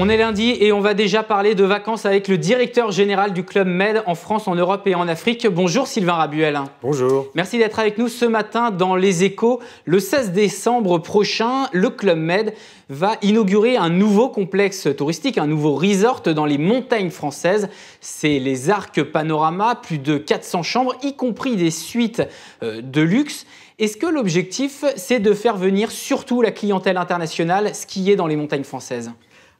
On est lundi et on va déjà parler de vacances avec le directeur général du Club Med en France, en Europe et en Afrique. Bonjour Sylvain Rabuel. Bonjour. Merci d'être avec nous ce matin dans Les Échos. Le 16 décembre prochain, le Club Med va inaugurer un nouveau complexe touristique, un nouveau resort dans les montagnes françaises. C'est les Arcs Panorama, plus de 400 chambres, y compris des suites de luxe. Est-ce que l'objectif, c'est de faire venir surtout la clientèle internationale skier dans les montagnes françaises ?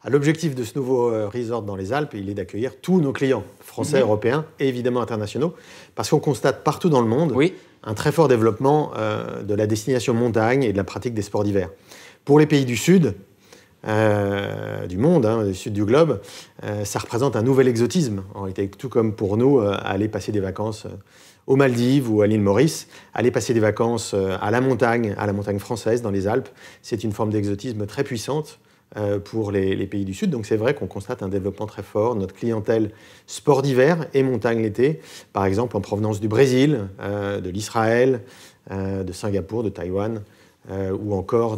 L'objectif de ce nouveau resort dans les Alpes, il est d'accueillir tous nos clients, français, européens et évidemment internationaux, parce qu'on constate partout dans le monde un très fort développement de la destination montagne et de la pratique des sports d'hiver. Pour les pays du sud du monde, du sud du globe, ça représente un nouvel exotisme. En réalité, tout comme pour nous, aller passer des vacances aux Maldives ou à l'île Maurice, aller passer des vacances à la montagne française, dans les Alpes, c'est une forme d'exotisme très puissante pour les pays du Sud. Donc c'est vrai qu'on constate un développement très fort. Notre clientèle sport d'hiver et montagne l'été, par exemple en provenance du Brésil, de l'Israël, de Singapour, de Taïwan ou encore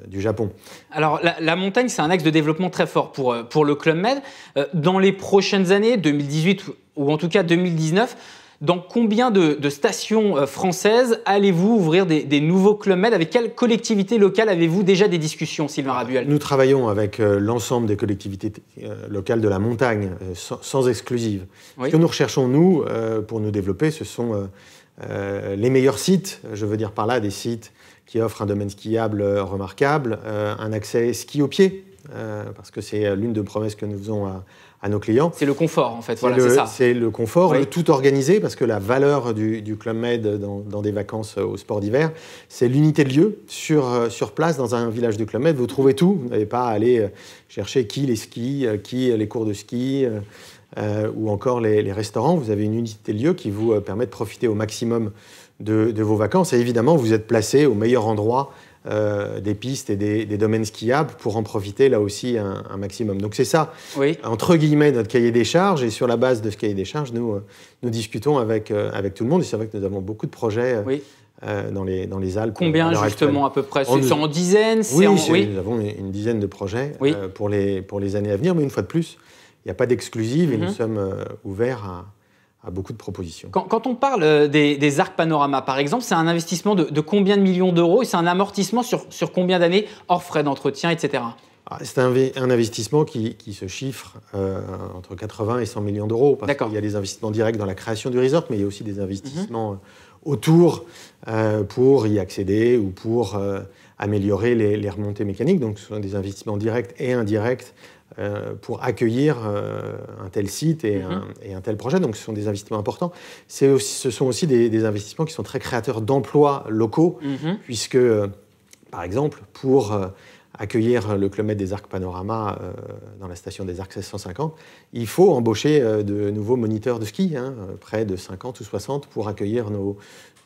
du Japon. Alors la montagne, c'est un axe de développement très fort pour le Club Med. Dans les prochaines années, 2018 ou en tout cas 2019, dans combien de stations françaises allez-vous ouvrir des nouveaux Club Med ? Avec quelle collectivité locale avez-vous déjà des discussions, Sylvain Rabuel ? Nous travaillons avec l'ensemble des collectivités locales de la montagne, sans exclusive. Ce que nous recherchons, nous, pour nous développer, ce sont les meilleurs sites. Je veux dire par là des sites qui offrent un domaine skiable remarquable, un accès ski au pied, parce que c'est l'une des promesses que nous faisons à nos clients. C'est le confort, en fait. Voilà, c'est ça. C'est le confort, le tout organisé, parce que la valeur du Club Med dans des vacances au sport d'hiver, c'est l'unité de lieu sur place dans un village du Club Med. Vous trouvez tout. Vous n'avez pas à aller chercher qui les skis, qui les cours de ski, ou encore les restaurants. Vous avez une unité de lieu qui vous permet de profiter au maximum de vos vacances. Et évidemment, vous êtes placé au meilleur endroit des pistes et des domaines skiables pour en profiter là aussi un maximum. Donc c'est ça, entre guillemets, notre cahier des charges, et sur la base de ce cahier des charges, nous discutons avec tout le monde, et c'est vrai que nous avons beaucoup de projets dans les Alpes. Combien justement à peu près ? C'est en dizaines ? Nous avons une dizaine de projets pour les années à venir, mais une fois de plus, il n'y a pas d'exclusive et nous sommes ouverts à beaucoup de propositions. Quand on parle des Arcs Panorama, par exemple, c'est un investissement de combien de millions d'euros et c'est un amortissement sur combien d'années, hors frais d'entretien, etc. C'est un investissement qui se chiffre entre 80 et 100 millions d'euros, parce qu'il y a des investissements directs dans la création du resort, mais il y a aussi des investissements autour pour y accéder ou pour améliorer les remontées mécaniques. Donc ce sont des investissements directs et indirects pour accueillir un tel site et un tel projet. Donc ce sont des investissements importants. Ce sont aussi des investissements qui sont très créateurs d'emplois locaux, puisque, par exemple, pour accueillir le Club Med des Arcs Panorama dans la station des Arcs 1650, il faut embaucher de nouveaux moniteurs de ski, près de 50 ou 60, pour accueillir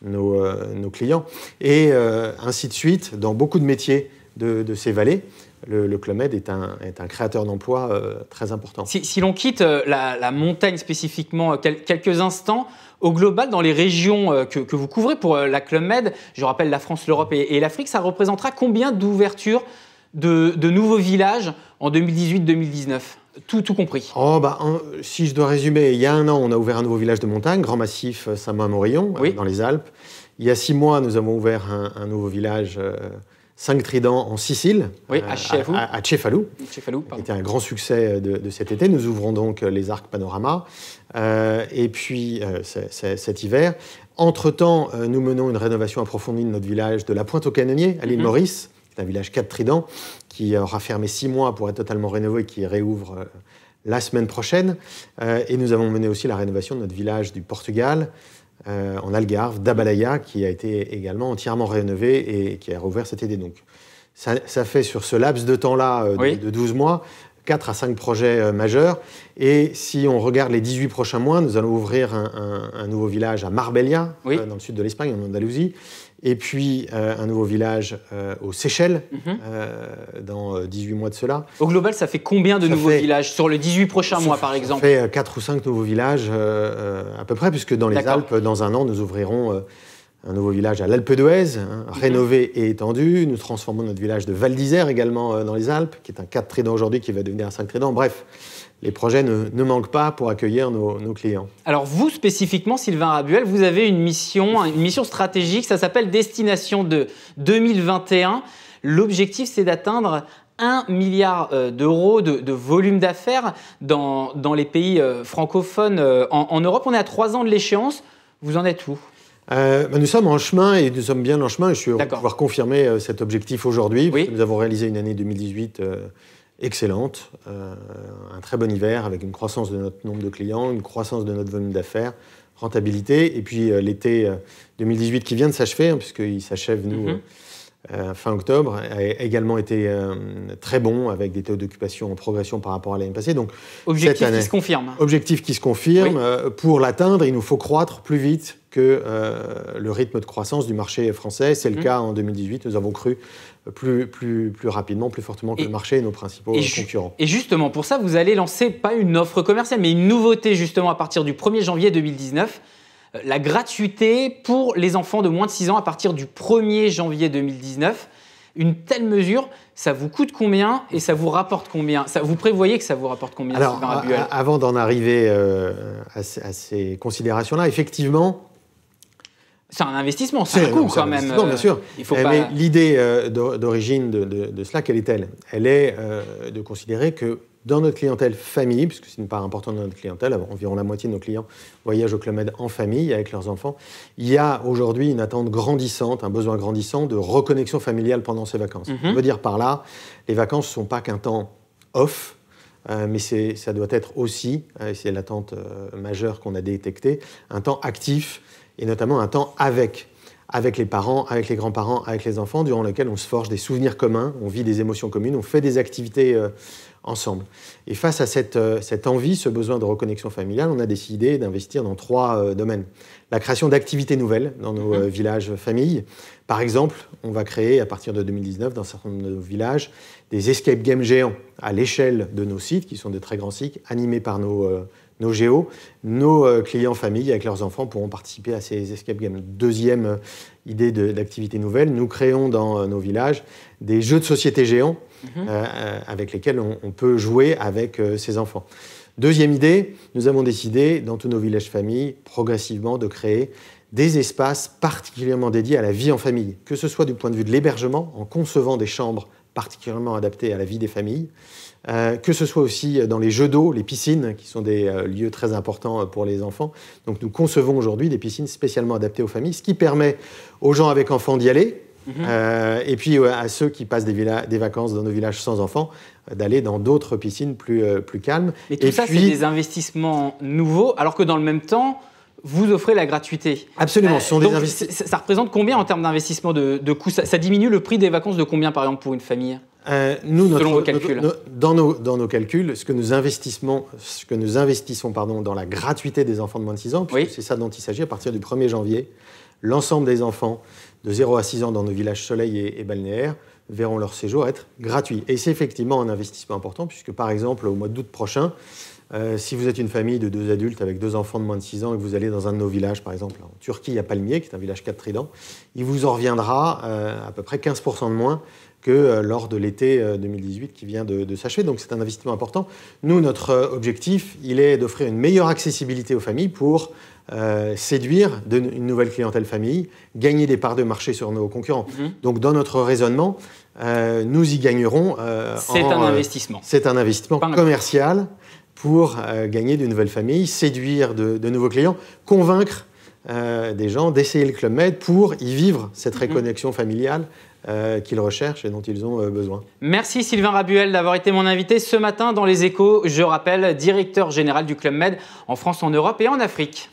nos clients. Et ainsi de suite, dans beaucoup de métiers de ces vallées, le Club Med est un créateur d'emplois très important. Si l'on quitte la montagne spécifiquement quelques instants, au global, dans les régions que vous couvrez pour la Club Med, je rappelle la France, l'Europe et l'Afrique, ça représentera combien d'ouvertures de nouveaux villages en 2018-2019 ? Tout compris. Si je dois résumer, il y a un an, on a ouvert un nouveau village de montagne, Grand Massif Saint-Maur-Morillon, dans les Alpes. Il y a 6 mois, nous avons ouvert un nouveau village 5 Tridents en Sicile, à Cefalù, qui était un grand succès de cet été. Nous ouvrons donc les Arcs Panorama. Et puis, cet hiver, entre-temps, nous menons une rénovation approfondie de notre village de la Pointe-aux-Canonniers, à l'île Maurice. C'est un village 4 Tridents qui aura fermé 6 mois pour être totalement rénové et qui réouvre la semaine prochaine. Et nous avons mené aussi la rénovation de notre village du Portugal, en Algarve, d'Abalaia, qui a été également entièrement rénové et qui a rouvert cet été. Donc, ça fait sur ce laps de temps-là de 12 mois, 4 à 5 projets majeurs. Et si on regarde les 18 prochains mois, nous allons ouvrir un nouveau village à Marbella, dans le sud de l'Espagne, en Andalousie. Et puis un nouveau village aux Seychelles, dans 18 mois de cela. Au global, ça fait combien de nouveaux villages sur les 18 prochains mois, par exemple ? Ça fait 4 ou 5 nouveaux villages à peu près, puisque dans les Alpes, dans un an, nous ouvrirons un nouveau village à l'Alpe d'Huez, rénové et étendu. Nous transformons notre village de Val d'Isère également dans les Alpes, qui est un 4 tridents aujourd'hui, qui va devenir un 5 tridents. Bref, les projets ne manquent pas pour accueillir nos clients. Alors vous, spécifiquement, Sylvain Rabuel, vous avez une mission stratégique, ça s'appelle Destination de 2021. L'objectif, c'est d'atteindre 1 milliard d'euros de volume d'affaires dans les pays francophones en Europe. On est à 3 ans de l'échéance. Vous en êtes où ? Nous sommes en chemin et nous sommes bien en chemin. Et je suis heureux de D'accord. pouvoir confirmer cet objectif aujourd'hui. Oui. Nous avons réalisé une année 2018 excellente, un très bon hiver avec une croissance de notre nombre de clients, une croissance de notre volume d'affaires, rentabilité. Et puis l'été 2018 qui vient de s'achever, puisqu'il s'achève, nous, fin octobre, a également été très bon, avec des taux d'occupation en progression par rapport à l'année passée. Donc, Objectif qui se confirme. Objectif qui se confirme. Oui. Pour l'atteindre, il nous faut croître plus vite que le rythme de croissance du marché français. C'est le cas en 2018. Nous avons cru plus rapidement, plus fortement que le marché et nos principaux concurrents. Et justement, pour ça, vous allez lancer pas une offre commerciale, mais une nouveauté justement à partir du 1er janvier 2019. La gratuité pour les enfants de moins de 6 ans à partir du 1er janvier 2019. Une telle mesure, ça vous coûte combien et ça vous rapporte combien ? Vous prévoyez que ça vous rapporte combien ? Alors, avant d'en arriver à ces considérations-là, effectivement... C'est un investissement, c'est un coût quand même. Non, bien sûr. Il faut pas... Mais l'idée d'origine de cela, quelle est-elle ? Elle est de considérer que dans notre clientèle famille, puisque c'est une part importante de notre clientèle, environ la moitié de nos clients voyagent au Club Med en famille avec leurs enfants, il y a aujourd'hui une attente grandissante, un besoin grandissant de reconnexion familiale pendant ces vacances. On veut dire par là, les vacances ne sont pas qu'un temps off, mais ça doit être aussi, et c'est l'attente majeure qu'on a détectée, un temps actif et notamment un temps avec les parents, avec les grands-parents, avec les enfants, durant lequel on se forge des souvenirs communs, on vit des émotions communes, on fait des activités ensemble. Et face à cette envie, ce besoin de reconnexion familiale, on a décidé d'investir dans 3 domaines. La création d'activités nouvelles dans nos villages familles. Par exemple, on va créer à partir de 2019 dans un certain nombre de nos villages des escape games géants à l'échelle de nos sites, qui sont de très grands sites, animés par nos géos. Nos clients familles avec leurs enfants pourront participer à ces escape games. Deuxième idée d'activité nouvelle, nous créons dans nos villages des jeux de société géants avec lesquels on peut jouer avec ses enfants. Deuxième idée, nous avons décidé dans tous nos villages familles progressivement de créer des espaces particulièrement dédiés à la vie en famille, que ce soit du point de vue de l'hébergement, en concevant des chambres particulièrement adaptées à la vie des familles, que ce soit aussi dans les jeux d'eau, les piscines, qui sont des lieux très importants pour les enfants. Donc nous concevons aujourd'hui des piscines spécialement adaptées aux familles, ce qui permet aux gens avec enfants d'y aller, et puis à ceux qui passent des vacances dans nos villages sans enfants, d'aller dans d'autres piscines plus calmes. Mais tout ça, c'est des investissements nouveaux, alors que dans le même temps, vous offrez la gratuité. Absolument, ce sont des investissements. Ça représente combien en termes d'investissement de coûts ? Ça diminue le prix des vacances de combien, par exemple, pour une famille ? Selon vos calculs. Dans nos calculs, ce que nous investissons dans la gratuité des enfants de moins de 6 ans, puisque c'est ça dont il s'agit, à partir du 1er janvier, l'ensemble des enfants de 0 à 6 ans dans nos villages soleil et balnéaires verront leur séjour être gratuit. Et c'est effectivement un investissement important, puisque par exemple, au mois d'août prochain, si vous êtes une famille de 2 adultes avec 2 enfants de moins de 6 ans et que vous allez dans un de nos villages, par exemple en Turquie, à Palmier, qui est un village 4 tridents, il vous en reviendra à peu près 15% de moins que lors de l'été 2018 qui vient de s'achever. Donc c'est un investissement important. Nous, notre objectif, il est d'offrir une meilleure accessibilité aux familles pour séduire une nouvelle clientèle famille, gagner des parts de marché sur nos concurrents. Donc dans notre raisonnement, nous y gagnerons. C'est un investissement. C'est un investissement commercial pour gagner de nouvelles familles, séduire de nouveaux clients, convaincre des gens d'essayer le Club Med pour y vivre cette reconnexion familiale qu'ils recherchent et dont ils ont besoin. Merci Sylvain Rabuel d'avoir été mon invité ce matin dans Les Échos. Je rappelle, directeur général du Club Med en France, en Europe et en Afrique.